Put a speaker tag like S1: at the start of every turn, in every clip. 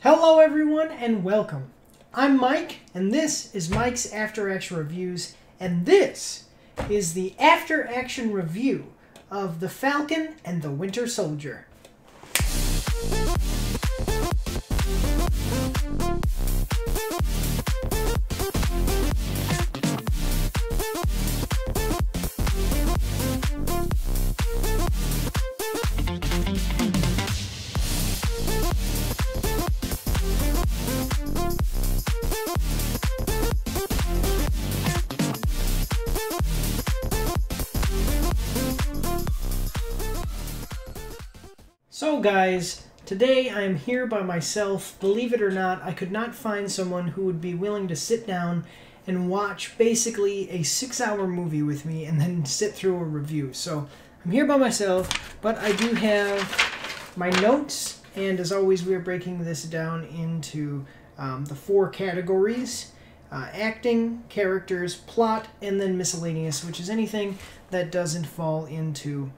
S1: Hello everyone and welcome. I'm Mike and this is Mike's After Action Reviews, and this is the After Action Review of The Falcon and the Winter Soldier. So guys, today I am here by myself. Believe it or not, I could not find someone who would be willing to sit down and watch basically a 6-hour movie with me and then sit through a review. So I'm here by myself, but I do have my notes, and as always we are breaking this down into the 4 categories: acting, characters, plot, and then miscellaneous, which is anything that doesn't fall into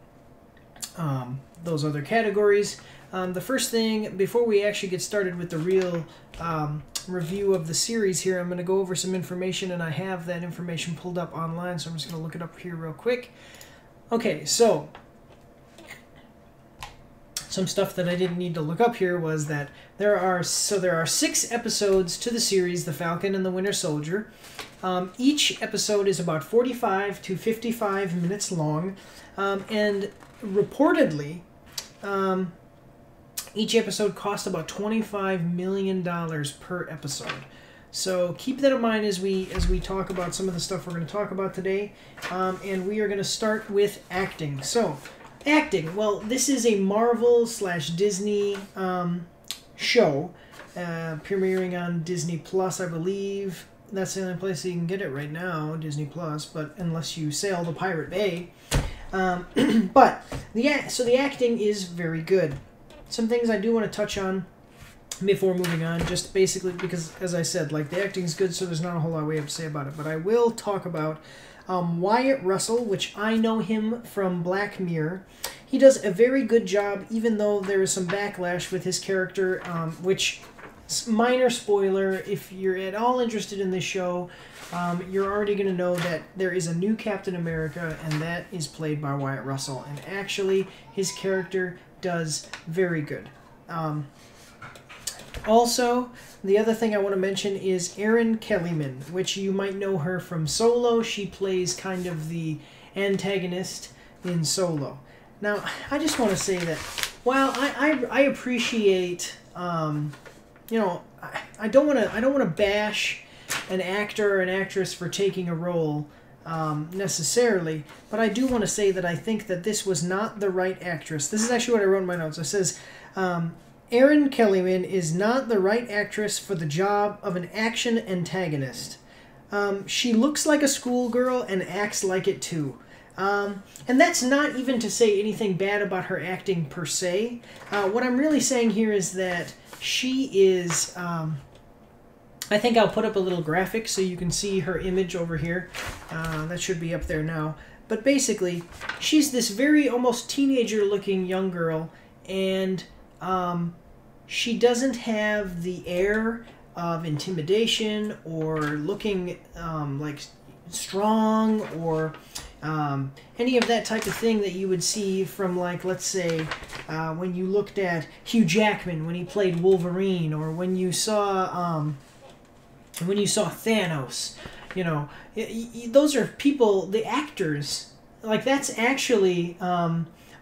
S1: those other categories. The first thing, before we actually get started with the real review of the series here, I'm going to go over some information, and I have that information pulled up online, so I'm just going to look it up here real quick. Okay, so some stuff that I didn't need to look up here was that there are 6 episodes to the series, The Falcon and the Winter Soldier. Each episode is about 45 to 55 minutes long, and reportedly, each episode cost about $25 million per episode. So keep that in mind as we talk about some of the stuff we're going to talk about today. And we are going to start with acting. So, acting. Well, this is a Marvel/Disney show, premiering on Disney Plus, I believe. That's the only place you can get it right now, Disney Plus, but unless you sail the Pirate Bay. But the acting is very good. Some things I do want to touch on before moving on, just basically because, as I said, like, the acting is good, so there's not a whole lot we have to say about it. But I will talk about Wyatt Russell, which I know him from Black Mirror. He does a very good job, even though there is some backlash with his character, which, minor spoiler, if you're at all interested in this show, you're already going to know that there is a new Captain America, and that is played by Wyatt Russell. And actually, his character does very good. Also, the other thing I want to mention is Erin Kellyman, which you might know her from Solo. She plays kind of the antagonist in Solo. Now, I just want to say that while I appreciate, you know, I don't want to bash an actor or an actress for taking a role necessarily, but I do want to say that I think that this was not the right actress. This is actually what I wrote in my notes. It says, Erin Kellyman is not the right actress for the job of an action antagonist. She looks like a schoolgirl and acts like it too. And that's not even to say anything bad about her acting per se. What I'm really saying here is that she is... I think I'll put up a little graphic so you can see her image over here. That should be up there now. But basically, she's this very almost teenager-looking young girl, and she doesn't have the air of intimidation or looking like strong or any of that type of thing that you would see from, like, let's say, when you looked at Hugh Jackman when he played Wolverine, or when you saw Thanos. You know, those are people, the actors, like, that's actually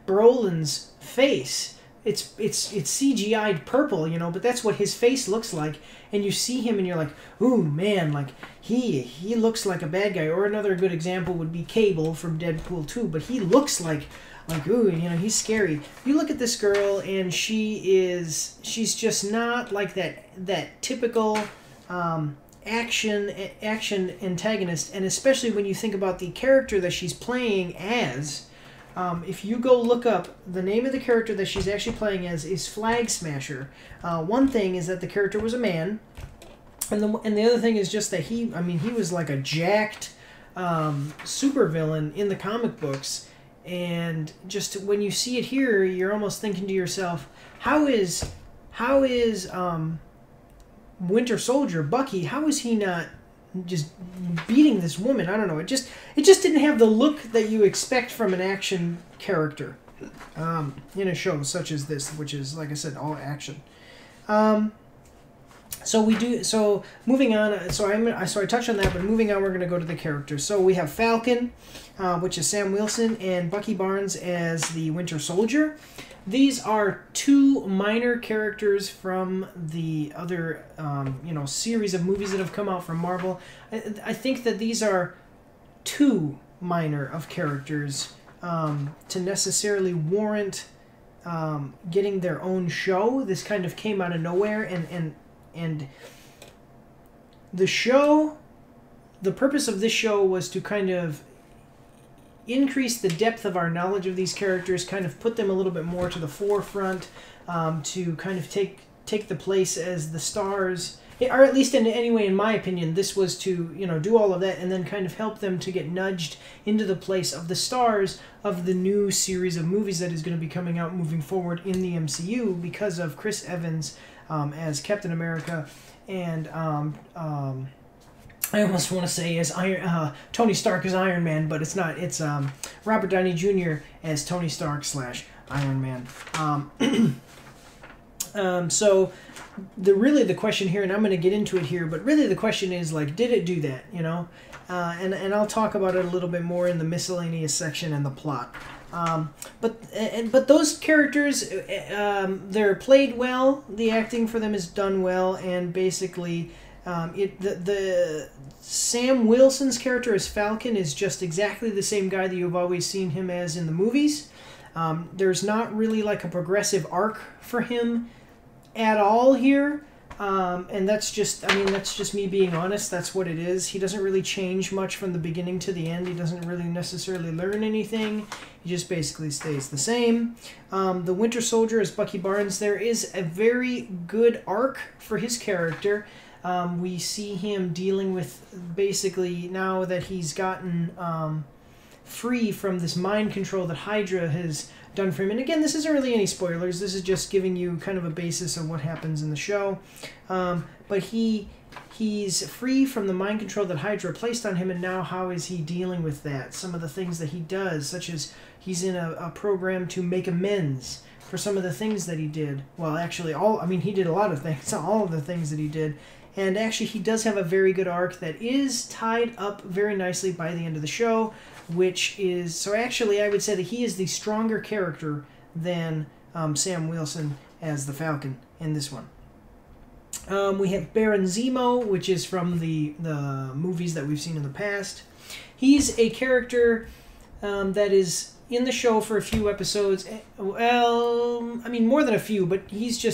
S1: Brolin's face. It's CGI'd purple, you know, but that's what his face looks like. And you see him and you're like, ooh, man, like, he looks like a bad guy. Or another good example would be Cable from Deadpool 2, but he looks like, ooh, you know, he's scary. You look at this girl and she's just not like that typical action antagonist. And especially when you think about the character that she's playing as, if you go look up, the name of the character that she's actually playing as is Flag Smasher. One thing is that the character was a man, and the other thing is just that he was like a jacked supervillain in the comic books, and just when you see it here, you're almost thinking to yourself, how is Winter Soldier, Bucky, how is he not just beating this woman? I don't know. It just didn't have the look that you expect from an action character in a show such as this, which is, like I said, all action. So moving on. So I touched on that, but moving on, we're going to go to the characters. So we have Falcon, which is Sam Wilson, and Bucky Barnes as the Winter Soldier. These are two minor characters from the other, series of movies that have come out from Marvel. I think that these are too minor of characters to necessarily warrant getting their own show. This kind of came out of nowhere, and the show, the purpose of this show was to kind of increase the depth of our knowledge of these characters, kind of put them a little bit more to the forefront, to kind of take the place as the stars, or at least anyway, in my opinion, this was to, do all of that and then kind of help them to get nudged into the place of the stars of the new series of movies that is going to be coming out moving forward in the MCU because of Chris Evans as Captain America and I almost want to say as Tony Stark as Iron Man, but it's not. It's Robert Downey Jr. as Tony Stark / Iron Man. So the question here, and I'm going to get into it here, but really the question is, like, did it do that? And I'll talk about it a little bit more in the miscellaneous section and the plot. But those characters, they're played well. The acting for them is done well, and basically. The Sam Wilson's character as Falcon is just exactly the same guy that you've always seen him as in the movies. There's not really like a progressive arc for him at all here. And that's just me being honest. That's what it is. He doesn't really change much from the beginning to the end. He doesn't really necessarily learn anything. He just basically stays the same. The Winter Soldier as Bucky Barnes, there is a very good arc for his character. We see him dealing with, basically, now that he's gotten free from this mind control that Hydra has done for him. And again, this isn't really any spoilers. This is just giving you kind of a basis of what happens in the show. But he's free from the mind control that Hydra placed on him, and now how is he dealing with that? Some of the things that he does, such as he's in a program to make amends for some of the things that he did. Well, actually, he did a lot of things, all of the things that he did. And actually, he does have a very good arc that is tied up very nicely by the end of the show, which is... So actually, I would say that he is the stronger character than Sam Wilson as the Falcon in this one. We have Baron Zemo, which is from the movies that we've seen in the past. He's a character that is in the show for a few episodes. Well, more than a few, but he's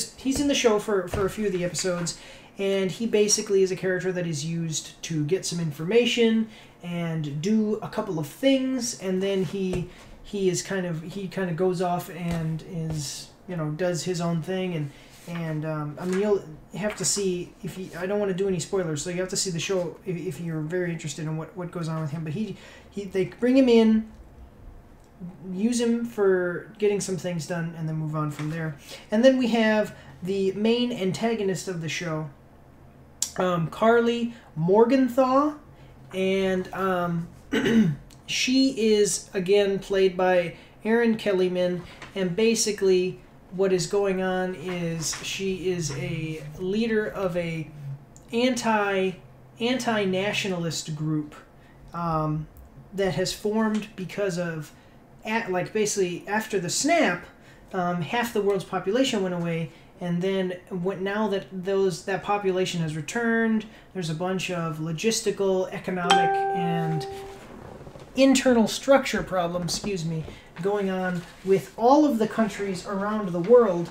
S1: in the show for a few of the episodes. And he basically is a character that is used to get some information and do a couple of things, and then he kind of goes off and is, does his own thing, and you'll have to see I don't want to do any spoilers, so you have to see the show if you're very interested in what goes on with him. But they bring him in, use him for getting some things done, and then move on from there. And then we have the main antagonist of the show, Carly Morgenthau, and she is again played by Erin Kellyman, and basically what is going on is she is a leader of a anti-nationalist group that has formed because of basically after the snap, half the world's population went away. And then now that that population has returned, there's a bunch of logistical, economic, and internal structure problems, going on with all of the countries around the world,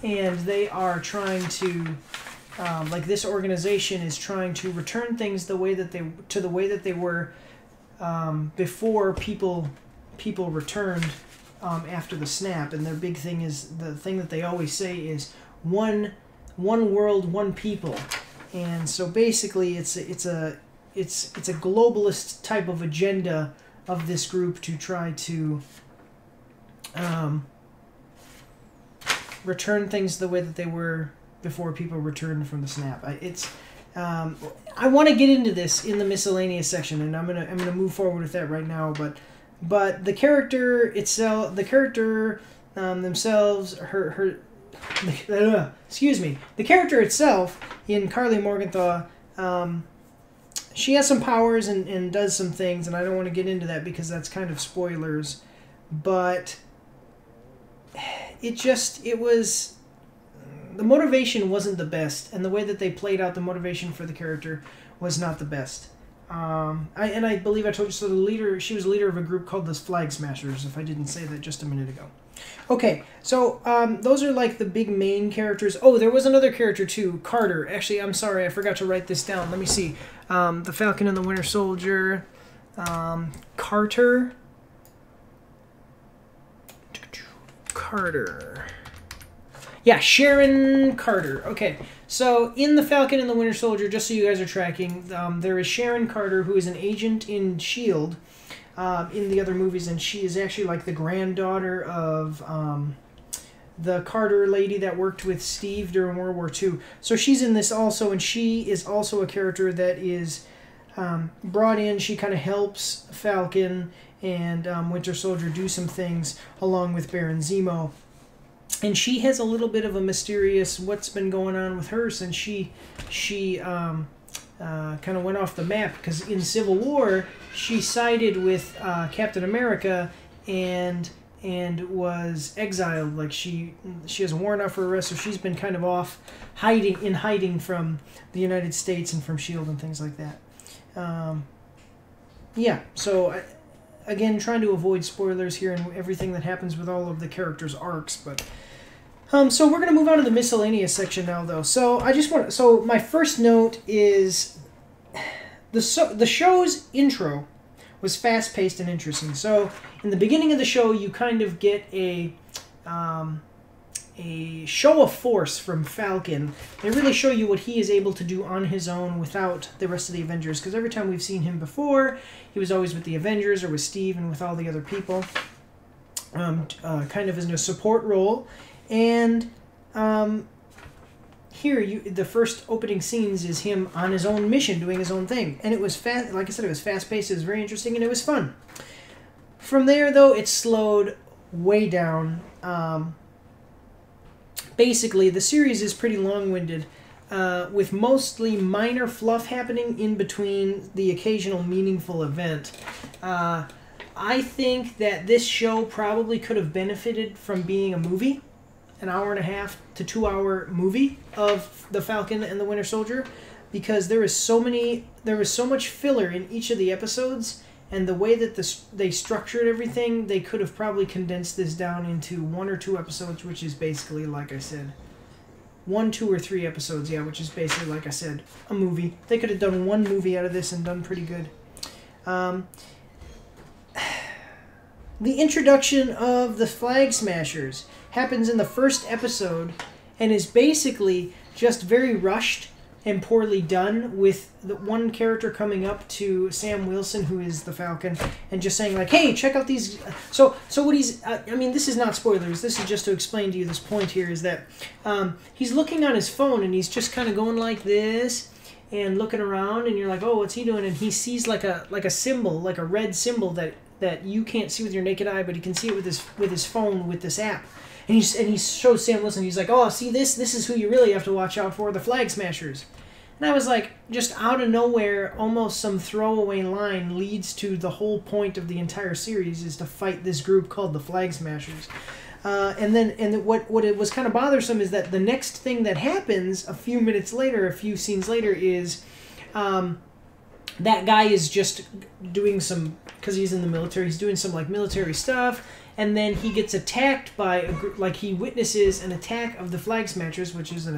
S1: and they are trying to, this organization is trying to return things the way that they were before people returned after the snap. And their big thing is, the thing that they always say is one world, one people. And so basically it's a globalist type of agenda of this group to try to return things the way that they were before people return from the snap. I want to get into this in the miscellaneous section, and I'm gonna move forward with that right now. But the character itself, themselves, excuse me, the character itself in Carly Morgenthau, she has some powers and does some things, and I don't want to get into that because that's kind of spoilers. But the motivation wasn't the best, and the way that they played out the motivation for the character was not the best. I believe I told you, so she was the leader of a group called the Flag Smashers, if I didn't say that just a minute ago. Okay, so those are like the big main characters. Oh, there was another character too, Carter. Actually, I'm sorry, I forgot to write this down. Let me see. The Falcon and the Winter Soldier. Carter. Yeah, Sharon Carter. Okay, so in the Falcon and the Winter Soldier, just so you guys are tracking, there is Sharon Carter, who is an agent in S.H.I.E.L.D. In the other movies, and she is actually like the granddaughter of the Carter lady that worked with Steve during World War II. So she's in this also, and she is also a character that is brought in. She kind of helps Falcon and Winter Soldier do some things along with Baron Zemo. And she has a little bit of a mysterious what's been going on with her since she kind of went off the map, because in Civil War she sided with Captain America and was exiled. Like she has a warrant out for arrest, so she's been kind of off hiding from the United States and from S.H.I.E.L.D. and things like that. Yeah, so again, trying to avoid spoilers here and everything that happens with all of the characters' arcs, but so we're going to move on to the miscellaneous section now, though. So my first note is the show's intro was fast-paced and interesting. So in the beginning of the show, you kind of get a show of force from Falcon. They really show you what he is able to do on his own without the rest of the Avengers, because every time we've seen him before, he was always with the Avengers or with Steve and with all the other people, kind of in a support role. And here, the first opening scenes is him on his own mission, doing his own thing. And it was fast, like I said, it was fast-paced, it was very interesting, and it was fun. From there, though, it slowed way down. Basically, the series is pretty long-winded, with mostly minor fluff happening in between the occasional meaningful event. I think that this show probably could have benefited from being a movie, an 1.5 to 2 hour movie of the Falcon and the Winter Soldier, because there was so much filler in each of the episodes, and the way that they structured everything, they could have probably condensed this down into 1 or 2 episodes, which is basically, like I said, 1, 2, or 3 episodes, yeah, which is basically, like I said, a movie. They could have done one movie out of this and done pretty good. The introduction of the Flag Smashers happens in the first episode and is basically just very rushed and poorly done, with the one character coming up to Sam Wilson, who is the Falcon, and just saying like, hey, check out these. So what he's, I mean, this is not spoilers, this is just to explain to you this point here, is that he's looking on his phone and he's just kind of going like this and looking around, and you're like, oh, what's he doing? And he sees like a symbol, like a red symbol that you can't see with your naked eye, but he can see it with his phone, with this app. And he shows Sam Wilson, he's like, oh, see this is who you really have to watch out for, the Flag Smashers. And I was like, just out of nowhere, almost some throwaway line leads to the whole point of the entire series, is to fight this group called the Flag Smashers. And what it was kind of bothersome is that the next thing that happens a few scenes later, is that guy is just doing some, because he's in the military, he's doing some like military stuff, and then he gets attacked by a group, like he witnesses an attack of the Flag Smashers, which is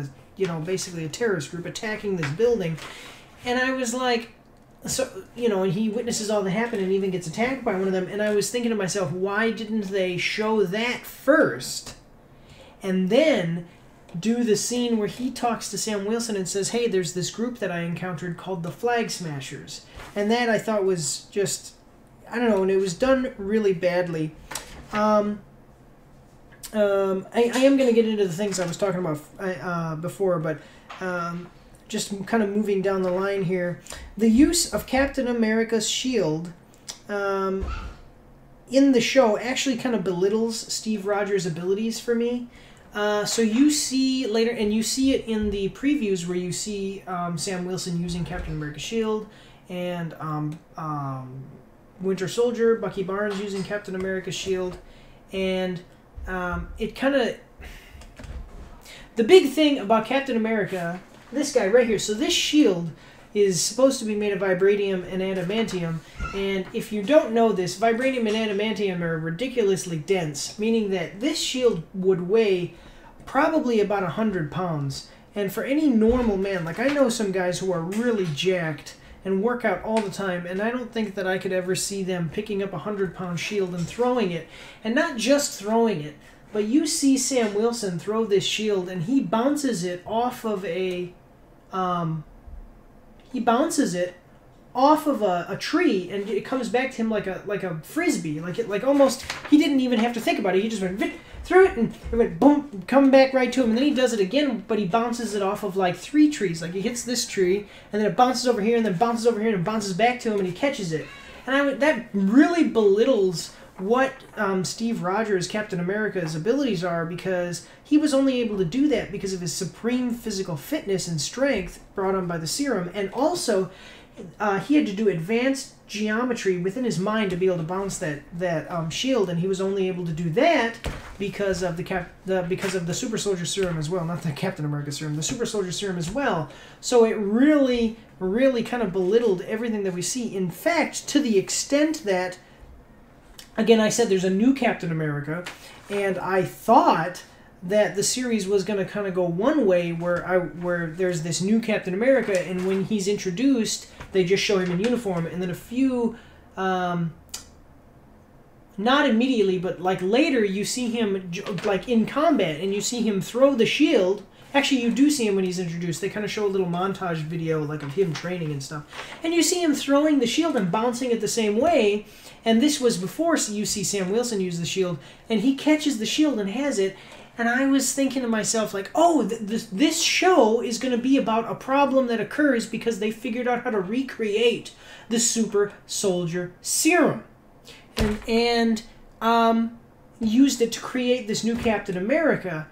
S1: basically a terrorist group attacking this building. And I was like, and he witnesses all that happen and even gets attacked by one of them. And I was thinking to myself, why didn't they show that first and then do the scene where he talks to Sam Wilson and says, hey, there's this group that I encountered called the Flag Smashers. And that I thought was just, I don't know, and it was done really badly. I am going to get into the things I was talking about before, but just kind of moving down the line here. The use of Captain America's shield in the show actually kind of belittles Steve Rogers' abilities for me. So you see later, and you see it in the previews where you see Sam Wilson using Captain America's shield, and Winter Soldier, Bucky Barnes using Captain America's shield, and it kind of... The big thing about Captain America, this guy right here, so this shield is supposed to be made of vibranium and adamantium, and if you don't know this, vibranium and adamantium are ridiculously dense, meaning that this shield would weigh probably about 100 pounds. And for any normal man, like I know some guys who are really jacked and work out all the time, and I don't think that I could ever see them picking up a 100-pound shield and throwing it. And not just throwing it, but you see Sam Wilson throw this shield, and he bounces it off of a... he bounces it off of a tree, and it comes back to him like a frisbee, like almost he didn't even have to think about it. He just went threw it, and it went boom, come back right to him, and then he does it again, but he bounces it off of like 3 trees. Like he hits this tree, and then it bounces over here, and then bounces over here, and it bounces back to him, and he catches it. And that really belittles what Steve Rogers, Captain America's abilities are, because he was only able to do that because of his supreme physical fitness and strength brought on by the serum, and also he had to do advanced geometry within his mind to be able to bounce that shield, and he was only able to do that because of the Super Soldier Serum as well, not the Captain America Serum, the Super Soldier Serum as well. So it really, really kind of belittled everything that we see. In fact, to the extent that, again, I said there's a new Captain America, and I thought that the series was going to kind of go one way where there's this new Captain America, and when he's introduced, they just show him in uniform, and then a few, not immediately, but like later, you see him like in combat, and you see him throw the shield. Actually, you do see him when he's introduced. They kind of show a little montage video like of him training and stuff, and you see him throwing the shield and bouncing it the same way. And this was before you see Sam Wilson use the shield, and he catches the shield and has it. And I was thinking to myself, like, oh, this show is going to be about a problem that occurs because they figured out how to recreate the Super Soldier Serum. And used it to create this new Captain America.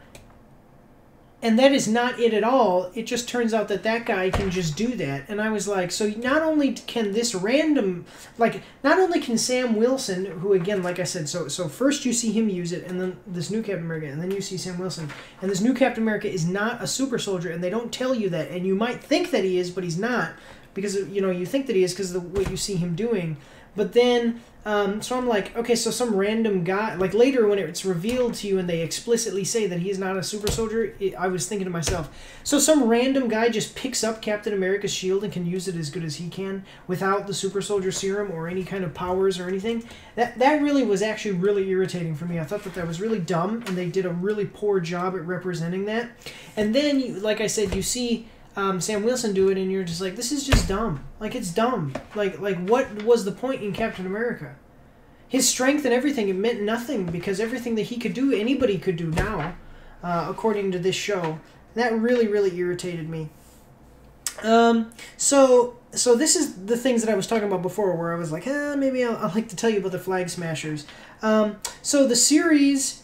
S1: And that is not it at all. It just turns out that guy can just do that. And I was like, so not only can this random, like, not only can Sam Wilson, who again, like I said, so first you see him use it, and then this new Captain America, and then you see Sam Wilson. And this new Captain America is not a super soldier, and they don't tell you that. And you might think that he is, but he's not. Because, you know, you think that he is because of what you see him doing. But then, so I'm like, okay, so some random guy, like later when it's revealed to you and they explicitly say that he's not a super soldier, I was thinking to myself, so some random guy just picks up Captain America's shield and can use it as good as he can without the super soldier serum or any kind of powers or anything. That really was actually really irritating for me. I thought that was really dumb, and they did a really poor job at representing that. And then, like I said, you see Sam Wilson do it, and you're just like, this is just dumb. Like, it's dumb. Like what was the point in Captain America? His strength and everything, it meant nothing, because everything that he could do, anybody could do now, according to this show. That really, really irritated me. So this is the things that I was talking about before, where I was like, maybe I'll like to tell you about the Flag Smashers. So the series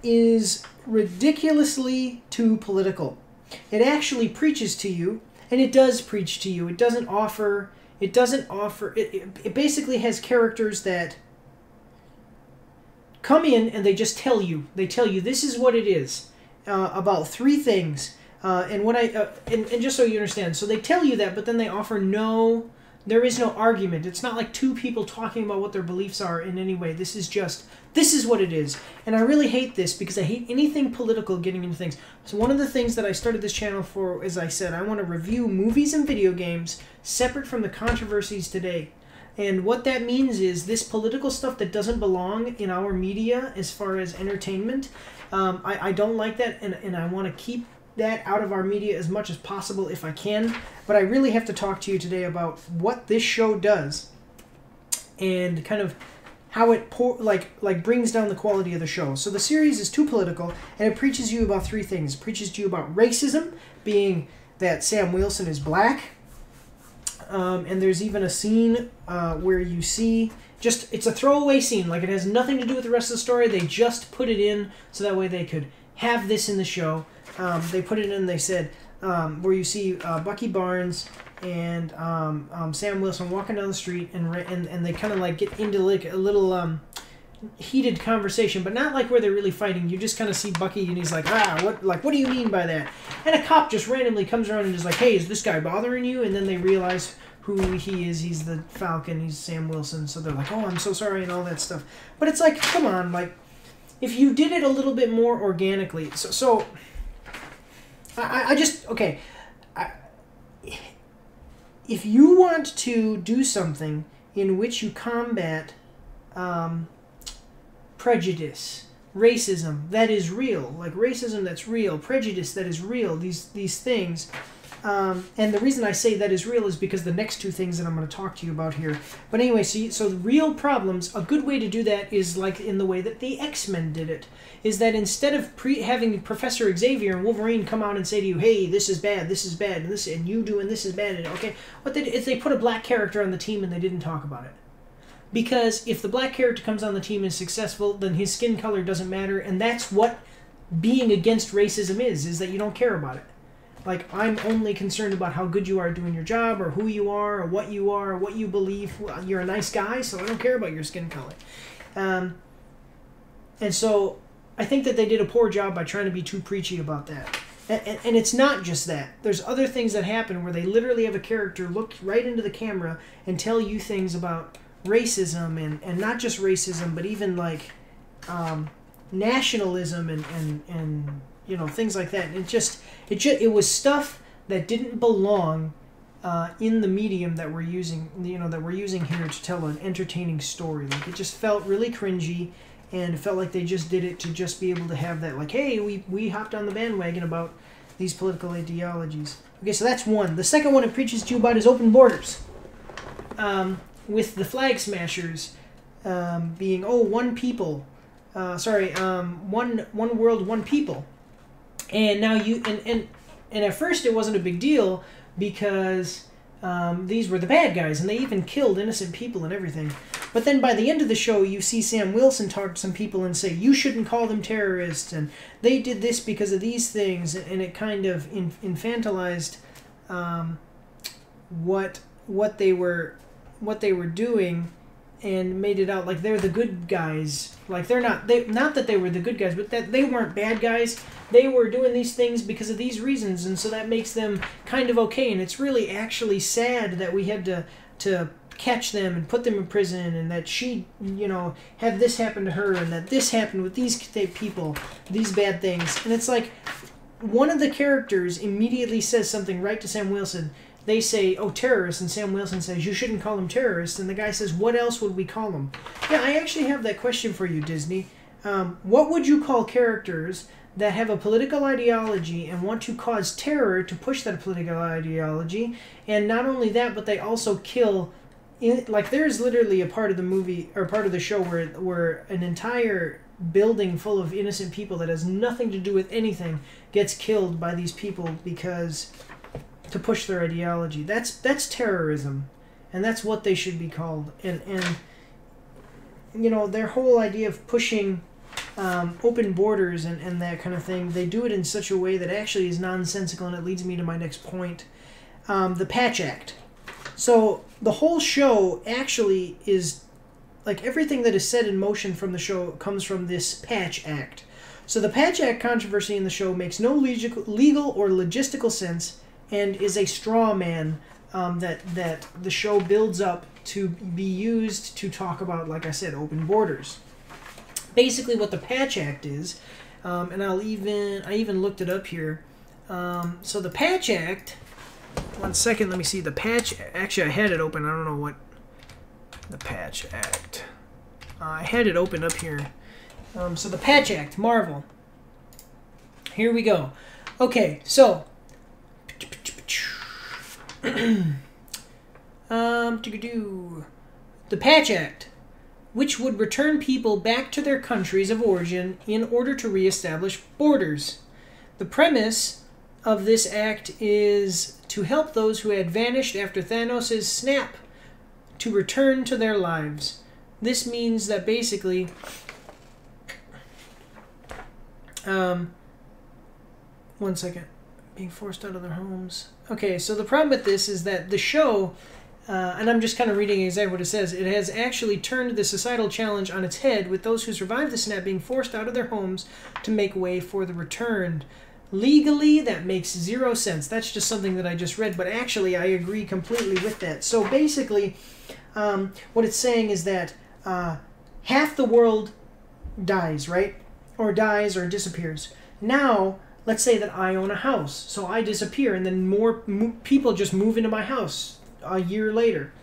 S1: is ridiculously too political. It actually preaches to you, and it does preach to you. It basically has characters that come in and they just tell you. They tell you this is what it is, about 3 things. And just so you understand, so they tell you that, but then they offer there is no argument. It's not like 2 people talking about what their beliefs are in any way. This is what it is. And I really hate this, because I hate anything political getting into things. So one of the things that I started this channel for, as I said, I want to review movies and video games separate from the controversies today. And what that means is this political stuff that doesn't belong in our media as far as entertainment, I don't like that, and I want to keep that out of our media as much as possible if I can. But I really have to talk to you today about what this show does and kind of how it like brings down the quality of the show. So the series is too political, and it preaches you about three things. It preaches to you about racism, being that Sam Wilson is black, and there's even a scene where you see it's a throwaway scene, like it has nothing to do with the rest of the story. They just put it in so that way they could have this in the show. They put it in. They said where you see Bucky Barnes and Sam Wilson walking down the street, and they kind of like get into like a little heated conversation, but not like where they're really fighting. You just kind of see Bucky, and he's like, what do you mean by that? And a cop just randomly comes around and is like, hey, is this guy bothering you? And then they realize who he is. He's the Falcon. He's Sam Wilson. So they're like, oh, I'm so sorry, and all that stuff. But it's like, come on, like, if you did it a little bit more organically. So I just, okay, if you want to do something in which you combat prejudice, racism that is real, like racism that's real, prejudice that is real, these things, and the reason I say that is real is because the next two things that I'm going to talk to you about here. But anyway, so the real problems, a good way to do that is like in the way that the X-Men did it, is that instead of having Professor Xavier and Wolverine come out and say to you, hey, this is bad, and this, and you doing this is bad, and okay, what they did is they put a black character on the team and they didn't talk about it. Because if the black character comes on the team and is successful, then his skin color doesn't matter, and that's what being against racism is that you don't care about it. Like, I'm only concerned about how good you are doing your job, or who you are, or what you believe. You're a nice guy, so I don't care about your skin color. And so I think that they did a poor job by trying to be too preachy about that. And it's not just that. There's other things that happen where they literally have a character look right into the camera and tell you things about racism, and not just racism, but even like nationalism and you know, things like that. And it was stuff that didn't belong in the medium that we're using, here to tell an entertaining story. Like, it just felt really cringy, and it felt like they just did it to just be able to have that, like, hey, we hopped on the bandwagon about these political ideologies. Okay, so that's one. The second one it preaches to you about is open borders. With the flag smashers being, one people. One world, one people. And now and at first it wasn't a big deal because these were the bad guys, and they even killed innocent people and everything. But then by the end of the show, you see Sam Wilson talk to some people and say, you shouldn't call them terrorists, and they did this because of these things, and it kind of infantilized what they were doing, and made it out like they're the good guys. Like, not that they were the good guys, but that they weren't bad guys. They were doing these things because of these reasons, and so that makes them kind of okay. And it's really actually sad that we had to catch them and put them in prison, and that she, had this happen to her, and that this happened with these people, these bad things. And it's like, one of the characters immediately says something right to Sam Wilson. They say, oh, terrorists, and Sam Wilson says, you shouldn't call them terrorists, and the guy says, what else would we call them? Yeah, I actually have that question for you, Disney. What would you call characters that have a political ideology and want to cause terror to push that political ideology? And not only that, but they also kill, like, there's literally a part of the movie, or part of the show where an entire building full of innocent people that has nothing to do with anything gets killed by these people because to push their ideology. That's terrorism, and that's what they should be called. And their whole idea of pushing open borders and that kind of thing, they do it in such a way that actually is nonsensical, and it leads me to my next point. The Patch Act. So the whole show actually is, like, everything that is set in motion from the show comes from this Patch Act. So the Patch Act controversy in the show makes no legal or logistical sense, and is a straw man that the show builds up to be used to talk about, like I said, open borders. Basically, what the Patch Act is, and I even looked it up here. So the Patch Act. One second, let me see the Patch. Actually, I had it open. I don't know what the Patch Act. I had it open up here. So the Patch Act, Marvel. Here we go. Okay, so. The Patch Act which would return people back to their countries of origin in order to reestablish borders. The premise of this act is to help those who had vanished after Thanos' snap to return to their lives. This means that basically, one second, being forced out of their homes. Okay, so the problem with this is that the show, and I'm just kind of reading exactly what it says, it has actually turned the societal challenge on its head, with those who survived the snap being forced out of their homes to make way for the returned. Legally, that makes zero sense. That's just something that I just read, but actually I agree completely with that. So basically, what it's saying is that half the world dies, right? Or dies or disappears. Now, let's say that I own a house, so I disappear, and then more people just move into my house a year later.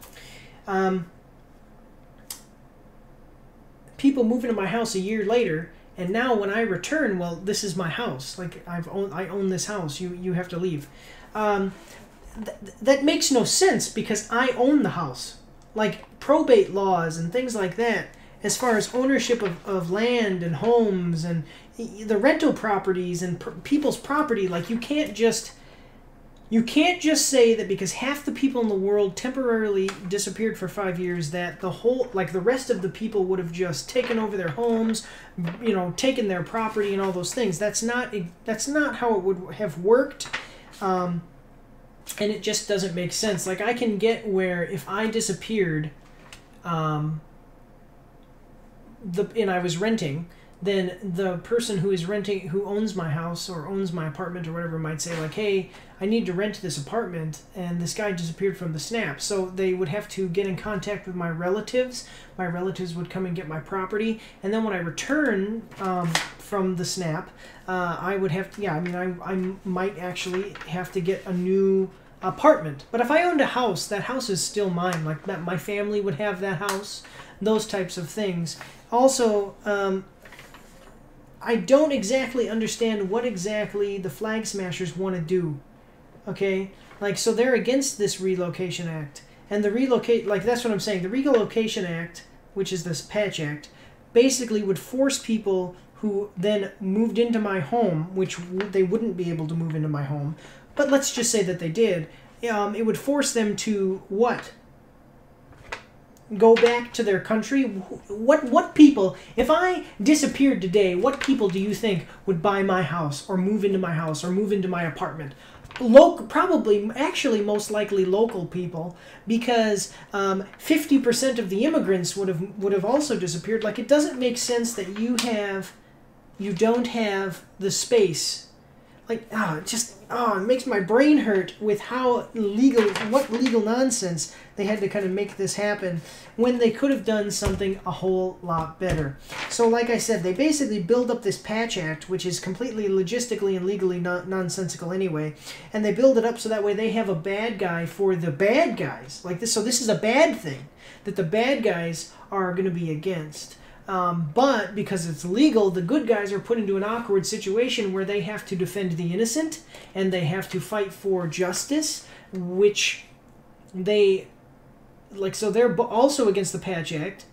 S1: People move into my house a year later, and now when I return, well, this is my house. Like I own this house. You have to leave. That makes no sense because I own the house. Like probate laws and things like that, as far as ownership of land and homes and the rental properties and people's property, like you can't just say that because half the people in the world temporarily disappeared for 5 years that the whole, like the rest of the people would have just taken over their homes, taken their property and all those things. That's not how it would have worked. And it just doesn't make sense. Like I can get where if I disappeared, and I was renting, then the person who is renting, who owns my house or owns my apartment or whatever, might say like, hey, I need to rent this apartment, and this guy disappeared from the snap. So they would have to get in contact with my relatives. My relatives would come and get my property, and then when I return from the snap, I would have to, I might actually have to get a new apartment. But if I owned a house, that house is still mine. Like that, my family would have that house. Those types of things. Also, I don't exactly understand what exactly the Flag Smashers want to do. Okay? Like, so they're against this Relocation Act. And that's what I'm saying. The Relocation Act, which is this Patch Act, basically would force people who then moved into my home, which they wouldn't be able to move into my home, but let's just say that they did, it would force them to what? Go back to their country? What people, if I disappeared today, what people do you think would buy my house or move into my house or move into my apartment? Probably, actually, most likely local people, because 50% of the immigrants would have also disappeared. Like, it doesn't make sense that you don't have the space. Like, it makes my brain hurt with what legal nonsense they had to kind of make this happen when they could have done something a whole lot better. So like I said, they basically build up this Patch Act, which is completely logistically and legally nonsensical anyway, and they build it up so that way they have a bad guy for the bad guys. Like this, so this is a bad thing that the bad guys are going to be against. But because it's legal, the good guys are put into an awkward situation where they have to defend the innocent and they have to fight for justice, which they like. So they're also against the Patch Act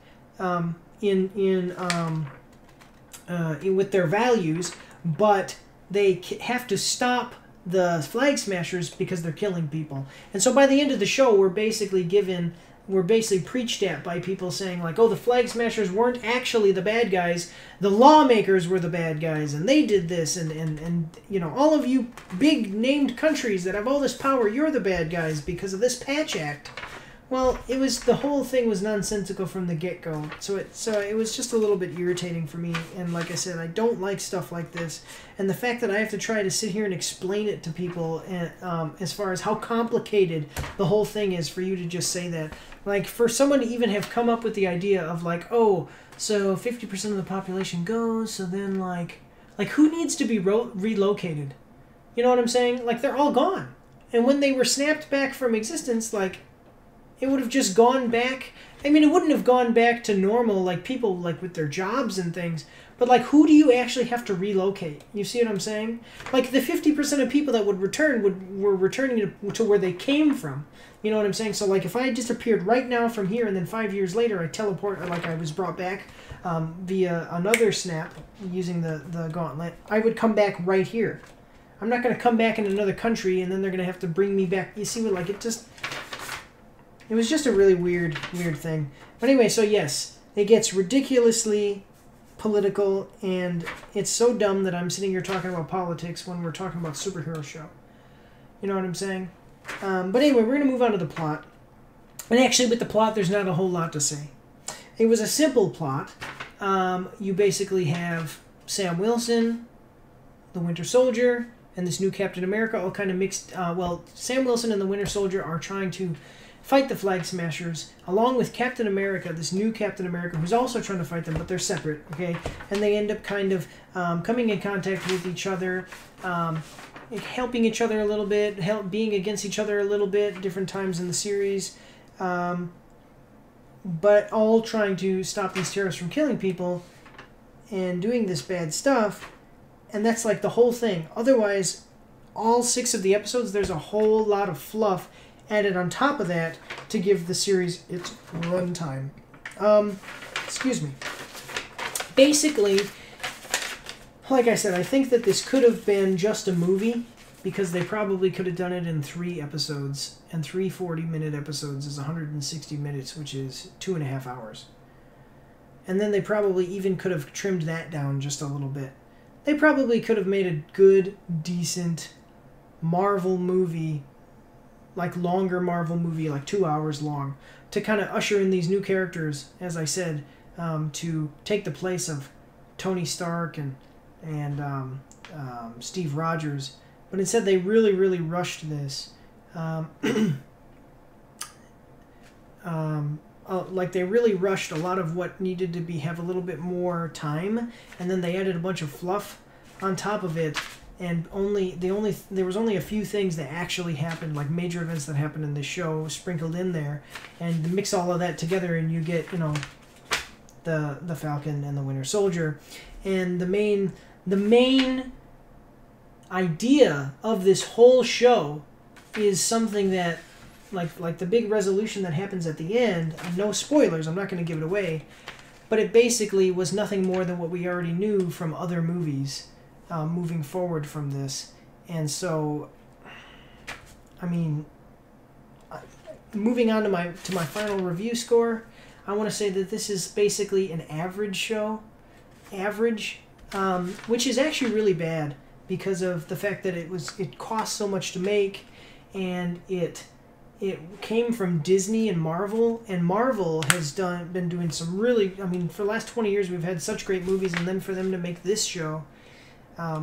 S1: with their values, but they have to stop the Flag Smashers because they're killing people. And so by the end of the show, we're basically preached at by people saying like, oh, the Flag Smashers weren't actually the bad guys, the lawmakers were the bad guys, and they did this, and all of you big named countries that have all this power, you're the bad guys because of this Patch Act. Well, the whole thing was nonsensical from the get-go, so it was just a little bit irritating for me, and like I said, I don't like stuff like this, and the fact that I have to try to sit here and explain it to people, and as far as how complicated the whole thing is for you to just say that. Like, for someone to even have come up with the idea of, like, oh, so 50% of the population goes, so then, like who needs to be relocated? You know what I'm saying? Like, they're all gone. And when they were snapped back from existence, like, it would have just gone back. I mean, it wouldn't have gone back to normal, like people like with their jobs and things. But like, who do you actually have to relocate? You see what I'm saying? Like the 50% of people that would return were returning to where they came from. You know what I'm saying? So like, if I had disappeared right now from here, and then 5 years later I teleport, or like I was brought back via another snap using the gauntlet, I would come back right here. I'm not going to come back in another country, and then they're going to have to bring me back. You see what, like, it was just a really weird thing. But anyway, so yes, it gets ridiculously political, and it's so dumb that I'm sitting here talking about politics when we're talking about superhero show. You know what I'm saying? But anyway, we're going to move on to the plot. And actually, with the plot, there's not a whole lot to say. It was a simple plot. You basically have Sam Wilson, the Winter Soldier, and this new Captain America all kind of mixed. Well, Sam Wilson and the Winter Soldier are trying to fight the Flag Smashers, along with Captain America, this new Captain America, who's also trying to fight them, but they're separate, okay? And they end up kind of coming in contact with each other, helping each other a little bit, being against each other a little bit, different times in the series, but all trying to stop these terrorists from killing people and doing this bad stuff. And that's like the whole thing. Otherwise, all 6 of the episodes, there's a whole lot of fluff added on top of that to give the series its runtime. Excuse me. Basically, like I said, I think that this could have been just a movie, because they probably could have done it in 3 episodes, and 3 40-minute episodes is 160 minutes, which is 2.5 hours. And then they probably even could have trimmed that down just a little bit. They probably could have made a good, decent Marvel movie, like longer Marvel movie, like 2 hours long, to kind of usher in these new characters, as I said, to take the place of Tony Stark and Steve Rogers. But instead, they really, really rushed this. Like they really rushed a lot of what needed to have a little bit more time, and then they added a bunch of fluff on top of it, and there was only a few things that actually happened, like major events that happened in the show sprinkled in there, and mix all of that together, and you get, you know, the Falcon and the Winter Soldier. And the main idea of this whole show is something that, like the big resolution that happens at the end, no spoilers, I'm not going to give it away, but it basically was nothing more than what we already knew from other movies moving forward from this. And so, I mean, moving on to my final review score, I want to say that this is basically an average show. Average, which is actually really bad because of the fact that it cost so much to make, and it came from Disney and Marvel has been doing some really, I mean, for the last 20 years we've had such great movies, and then for them to make this show,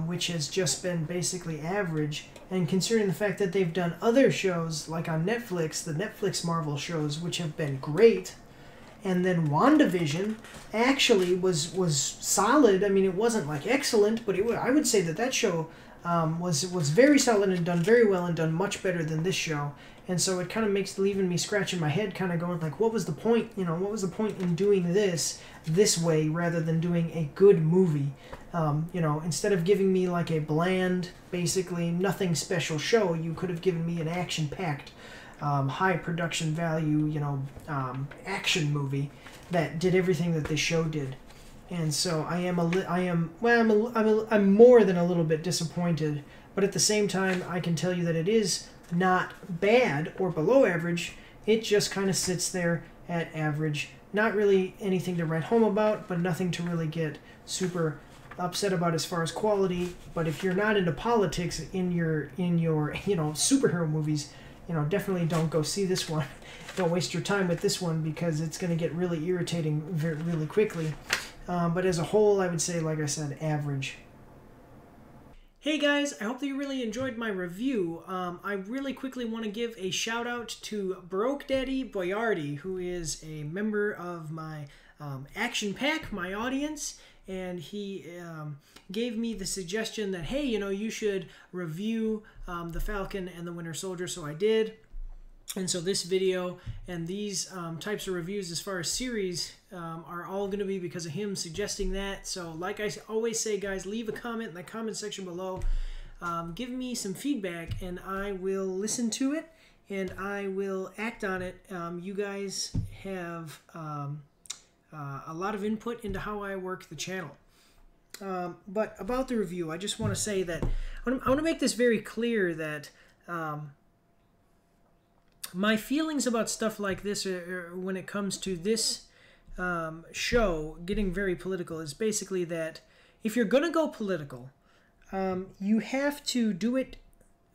S1: which has just been basically average, and considering the fact that they've done other shows, like on Netflix, the Netflix Marvel shows, which have been great, and then WandaVision actually was solid. I mean, it wasn't like excellent, but I would say that show was very solid and done very well and done much better than this show. And so it kind of makes leaving me scratching my head, kind of going like, what was the point? You know, what was the point in doing this way rather than doing a good movie? You know, instead of giving me like a bland, basically nothing special show, you could have given me an action-packed, high production value, you know, action movie that did everything that this show did. And so I'm more than a little bit disappointed, but at the same time, I can tell you that it is not bad or below average. It just kind of sits there at average. Not really anything to write home about, but nothing to really get super upset about as far as quality. But if you're not into politics in your you know, superhero movies, you know, definitely don't go see this one. Don't waste your time with this one, because it's going to get really irritating really quickly. But as a whole, I would say, like I said, average. Hey guys, I hope that you really enjoyed my review. I really quickly want to give a shout out to Broke Daddy Boyardi, who is a member of my Action Pack, my audience, and he gave me the suggestion that, hey, you know, you should review the Falcon and the Winter Soldier, so I did. And so this video and these types of reviews as far as series are all going to be because of him suggesting that. So like I always say, guys, leave a comment in the comment section below. Give me some feedback and I will listen to it and I will act on it. You guys have a lot of input into how I work the channel. But about the review, I just want to say that I want to make this very clear that my feelings about stuff like this when it comes to this show getting very political is basically that if you're going to go political, you have to do it,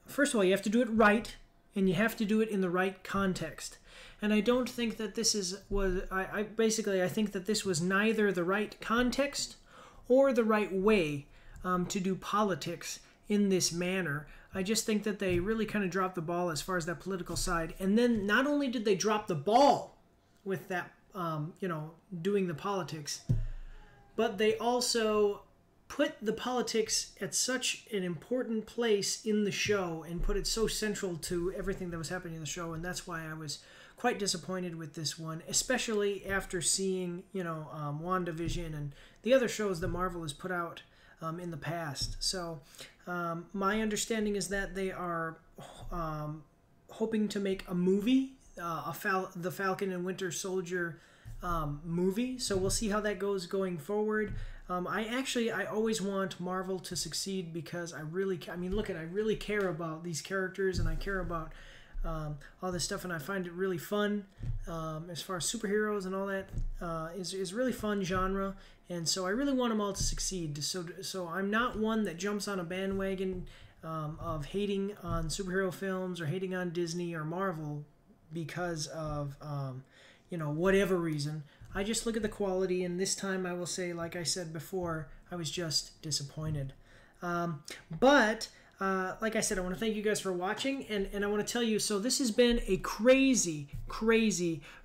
S1: first of all, you have to do it right, and you have to do it in the right context. And I don't think that this I think that this was neither the right context or the right way to do politics in this manner. I just think that they really kind of dropped the ball as far as that political side. And then not only did they drop the ball with that, doing the politics, but they also put the politics at such an important place in the show and put it so central to everything that was happening in the show. And that's why I was quite disappointed with this one, especially after seeing, WandaVision and the other shows that Marvel has put out in the past. So my understanding is that they are hoping to make a movie, the Falcon and Winter Soldier movie. So we'll see how that goes going forward. I always want Marvel to succeed because I really care about these characters and I care about all this stuff, and I find it really fun as far as superheroes and all that is really fun genre, and so I really want them all to succeed. So I'm not one that jumps on a bandwagon of hating on superhero films or hating on Disney or Marvel because of whatever reason. I just look at the quality, and this time I will say, like I said before, I was just disappointed. Like I said, I want to thank you guys for watching, and I want to tell you, so this has been a crazy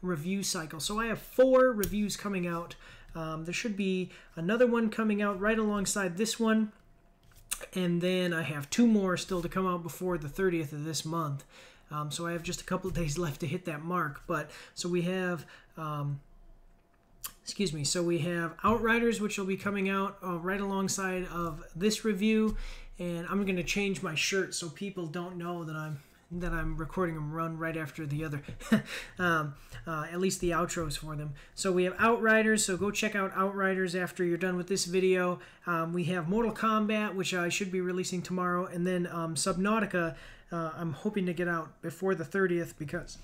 S1: review cycle. So I have 4 reviews coming out. There should be another one coming out right alongside this one, and then I have 2 more still to come out before the 30th of this month. So I have just a couple of days left to hit that mark. But so we have so we have Outriders, which will be coming out right alongside of this review, and I'm going to change my shirt so people don't know that I'm recording them run right after the other, at least the outros for them. So we have Outriders, so go check out Outriders after you're done with this video. We have Mortal Kombat, which I should be releasing tomorrow, and then Subnautica, I'm hoping to get out before the 30th because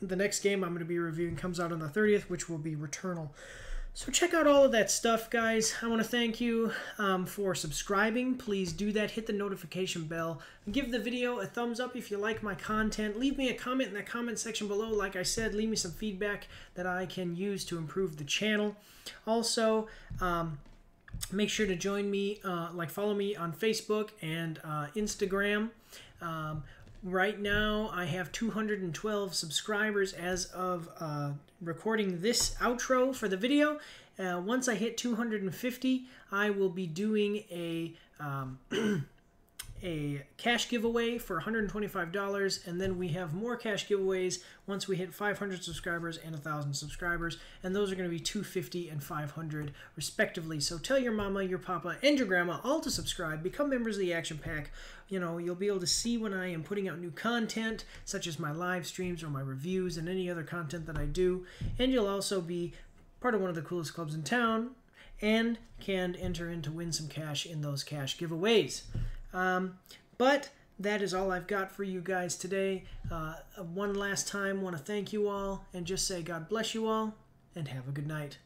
S1: the next game I'm going to be reviewing comes out on the 30th, which will be Returnal. So check out all of that stuff, guys. I want to thank you for subscribing. Please do that. Hit the notification bell. Give the video a thumbs up if you like my content. Leave me a comment in the comment section below. Like I said, leave me some feedback that I can use to improve the channel. Also, make sure to join me, follow me on Facebook and Instagram. Right now, I have 212 subscribers as of recording this outro for the video. Once I hit 250, I will be doing a cash giveaway for $125, and then we have more cash giveaways once we hit 500 subscribers and 1,000 subscribers, and those are going to be $250 and $500 respectively. So tell your mama, your papa, and your grandma all to subscribe. Become members of the Action Pack. You'll be able to see when I am putting out new content, such as my live streams or my reviews and any other content that I do, and you'll also be part of one of the coolest clubs in town and can enter in to win some cash in those cash giveaways. But that is all I've got for you guys today. One last time, want to thank you all and just say God bless you all and have a good night.